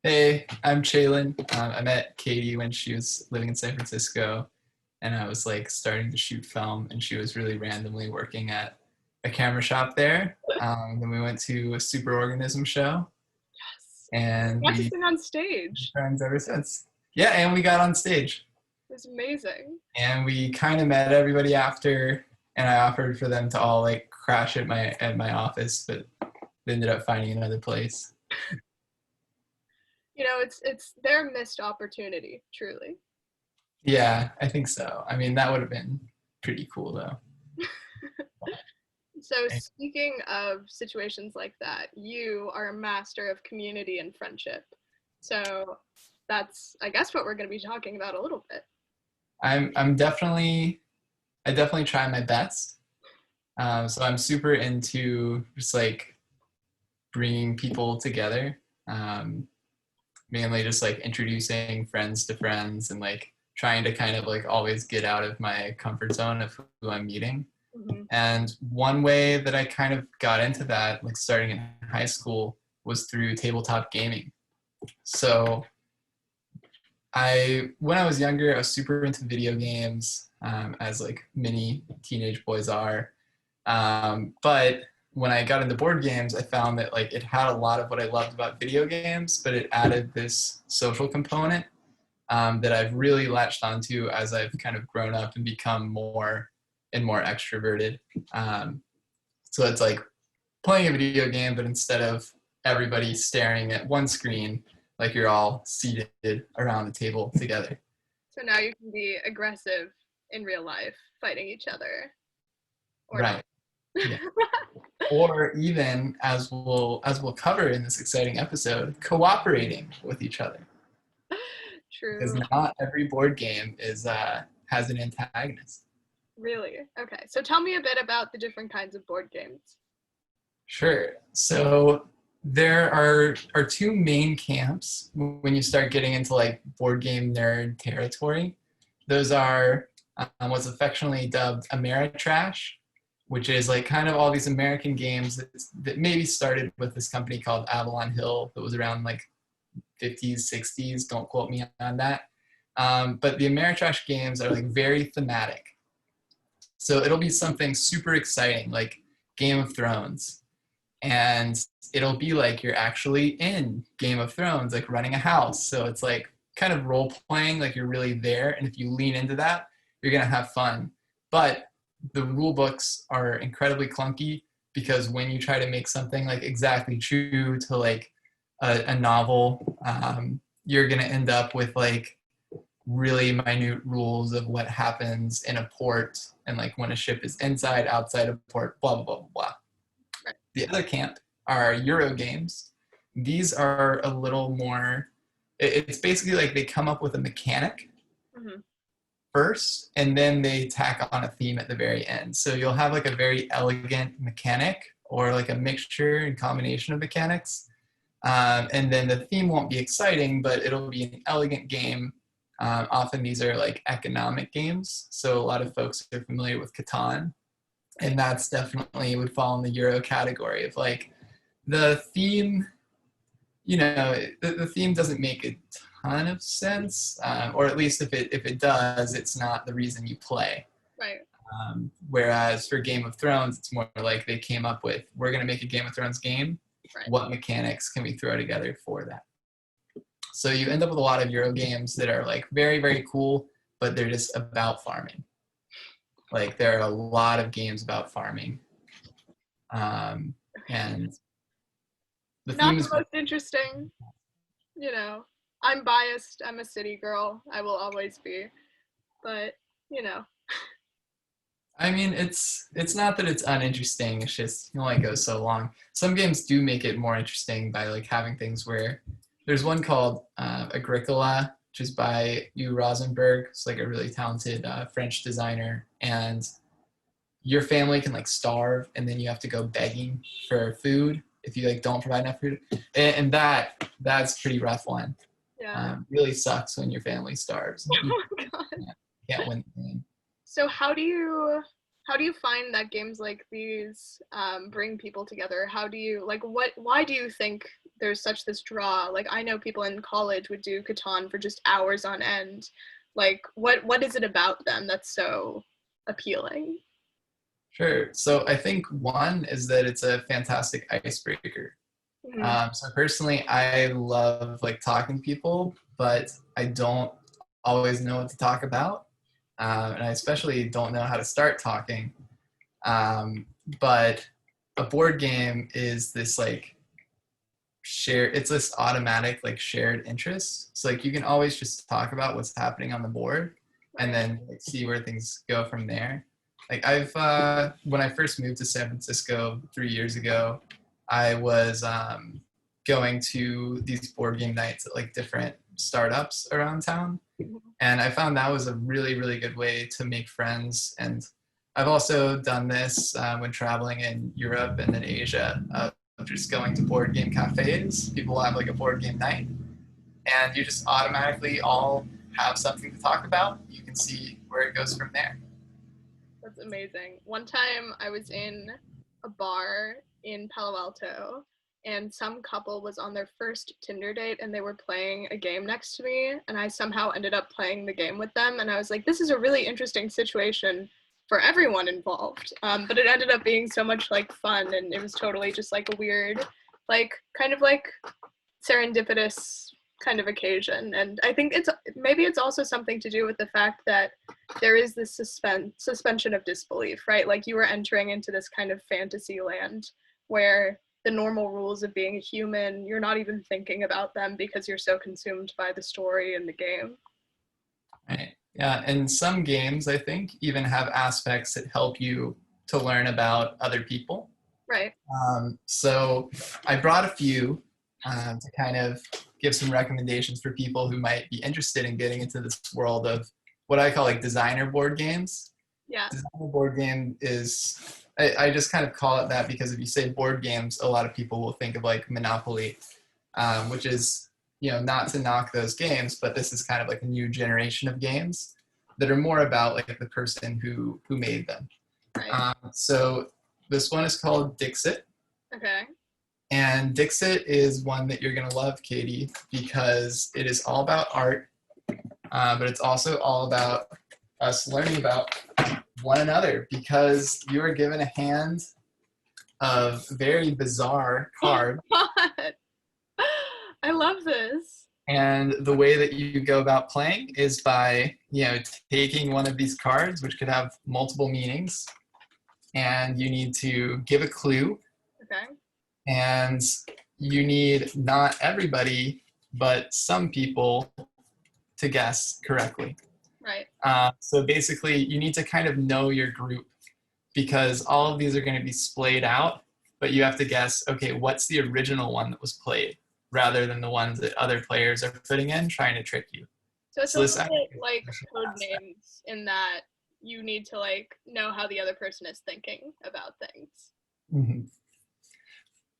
Hey, I'm Chalen. I met Katie when she was living in San Francisco, and I was like starting to shoot film, and she was really randomly working at a camera shop there. Then we went to a superorganism show, Yes. and Got to we sing on been stage. friends ever since. Yeah, and we got on stage, It was amazing. and we kind of met everybody after, and I offered for them to all like crash at my office, but they ended up finding another place. It's their missed opportunity, truly. Yeah, I think so. I mean, that would have been pretty cool though. So speaking of situations like that, you are a master of community and friendship. So that's, I guess, what we're going to be talking about a little bit. I'm definitely I definitely try my best. So I'm super into just like bringing people together. Um, Mainly just like introducing friends to friends and like trying to kind of like always get out of my comfort zone of who I'm meeting. Hmm. And one way that I kind of got into that, like starting in high school, was through tabletop gaming. So when I was younger, I was super into video games, as like many teenage boys are. But when I got into board games, I found that like it had a lot of what I loved about video games, but it added this social component that I've really latched onto as I've kind of grown up and become more and more extroverted. So it's like playing a video game, but instead of everybody staring at one screen, like you're all seated around the table together. So now you can be aggressive in real life, fighting each other, or not. Right. Yeah. Or even as we'll cover in this exciting episode, cooperating with each other. Because True. not every board game is has an antagonist. Really? Okay. So tell me a bit about the different kinds of board games. Sure. So there are two main camps when you start getting into like board game nerd territory. Those are what's affectionately dubbed Ameritrash, which is like kind of all these American games that maybe started with this company called Avalon Hill that was around like 50s, 60s. Don't quote me on that. But the Ameritrash games are like very thematic. So it'll be something super exciting like Game of Thrones, and it'll be like you're actually in Game of Thrones, like running a house. So it's like kind of role playing, like you're really there. And if you lean into that, you're gonna have fun. But the rule books are incredibly clunky because when you try to make something like exactly true to like a novel, you're gonna end up with like really minute rules of what happens in a port and like when a ship is inside, outside a port, blah blah blah blah. Right. The other camp are Euro games. These are a little more, it's basically like they come up with a mechanic Hmm. first and then they tack on a theme at the very end. So you'll have like a very elegant mechanic or like a mixture and combination of mechanics. And then the theme won't be exciting, but it'll be an elegant game. Often these are like economic games. So a lot of folks are familiar with Catan, and that's definitely would fall in the Euro category of like the theme, the theme doesn't make a ton of sense, or at least if it does, it's not the reason you play. Right. Whereas for Game of Thrones, it's more like they came up with, we're going to make a Game of Thrones game. Right. What mechanics can we throw together for that? So you end up with a lot of Euro games that are like very, very cool, but they're just about farming. Like there are a lot of games about farming. And the Not theme the is, most interesting, you know. I'm biased. I'm a city girl. I will always be. But, you know. I mean, it's not that it's uninteresting. It's just you only go so long. Some games do make it more interesting by like having things where there's one called Agricola, which is by Hugh Rosenberg. It's like a really talented French designer, and your family can like starve, and then you have to go begging for food if you like don't provide enough food, and that's a pretty rough one. Yeah. Really sucks when your family starves. You Oh my god. can't win the game. So how do you find that games like these bring people together? How do you like what why do you think there's such this draw. Like, I know people in college would do Catan for just hours on end. Like, what is it about them that's so appealing? Sure. So I think one is that it's a fantastic icebreaker. Mhm. So personally, I love like talking to people, but I don't always know what to talk about. And I especially don't know how to start talking. Um, but a board game is this like it's this automatic like shared interest. So like you can always just talk about what's happening on the board and Right. then like, see where things go from there. Like I've when I first moved to San Francisco 3 years ago, I was going to these board game nights at like different startups around town, Mhm. and I found that was a really really good way to make friends. And I've also done this when traveling in Europe and in Asia, just going to board game cafes. People will have like a board game night, and you just automatically all have something to talk about. You can see where it goes from there. That's amazing. One time I was in a bar in Palo Alto, and some couple was on their first Tinder date and they were playing a game next to me, and I somehow ended up playing the game with them, and I was like, this is a really interesting situation for everyone involved. But it ended up being so much like fun, and it was totally just like a weird, like kind of like serendipitous kind of occasion. And I think it's also something to do with the fact that there is this suspension of disbelief, right? Like, you are entering into this kind of fantasy land where the normal rules of being a human, you're not even thinking about them because you're so consumed by the story and the game. Right. Yeah, and some games I think even have aspects that help you to learn about other people. Right. So I brought a few to kind of give some recommendations for people who might be interested in getting into this world of what I call like designer board games. Yeah. Designer board game is, I just kind of call it that because if you say board games, a lot of people will think of like Monopoly, which is, not to knock those games, but this is kind of like a new generation of games that are more about like the person who made them. Right. So this one is called Dixit. Okay. And Dixit is one that you're going to love, Katie, because it is all about art, but it's also all about us learning about one another because you are given a hand of very bizarre cards. God. I love this. And the way that you go about playing is by, taking one of these cards, which could have multiple meanings, and you need to give a clue. Okay. And you need not everybody, but some people to guess correctly. Right. So basically, you need to kind of know your group because all of these are going to be splayed out, but you have to guess, okay, what's the original one that was played rather than the ones that other players are putting in trying to trick you. So it's a So this little bit actually is like a special code aspect. names in that you need to like know how the other person is thinking about things. Mhm.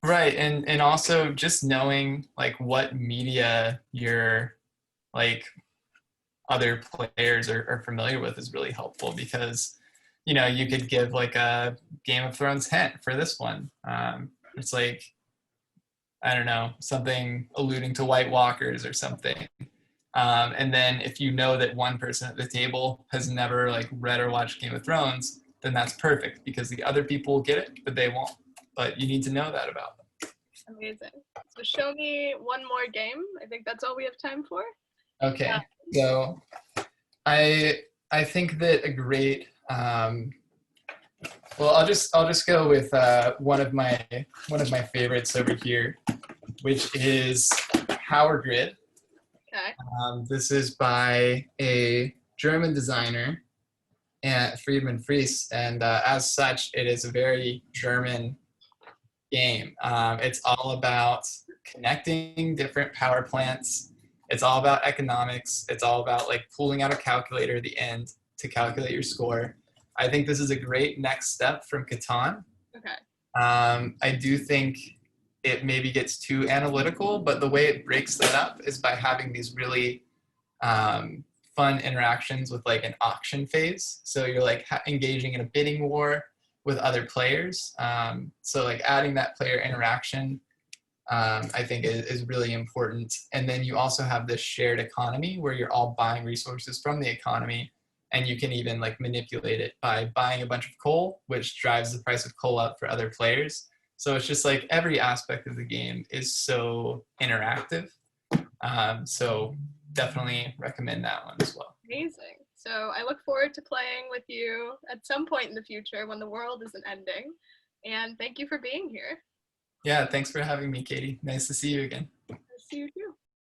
Right, and also just knowing like what media your like other players are familiar with is really helpful because you could give like a Game of Thrones hint for this one. It's like, I don't know, something alluding to White Walkers or something. And then if you know that one person at the table has never like read or watched Game of Thrones, then that's perfect because the other people will get it, but they won't. But you need to know that about them. Amazing. So show me one more game. I think that's all we have time for. Okay, so I think that a great well, I'll just go with one of my favorites over here, which is Power Grid. Okay. This is by a German designer, and Friedman Fries, and as such, it is a very German game. It's all about connecting different power plants. It's all about economics. It's all about like pulling out a calculator at the end to calculate your score. I think this is a great next step from Catan. Okay. I do think it maybe gets too analytical, but the way it breaks that up is by having these really fun interactions with like an auction phase. So you're like engaging in a bidding war with other players. So like adding that player interaction I think is really important. And then you also have this shared economy where you're all buying resources from the economy, and you can even like manipulate it by buying a bunch of coal, which drives the price of coal up for other players. So it's just like every aspect of the game is so interactive. So definitely recommend that one as well. Amazing. So I look forward to playing with you at some point in the future when the world isn't ending. And thank you for being here. Yeah, thanks for having me, Katie. Nice to see you again. See you too.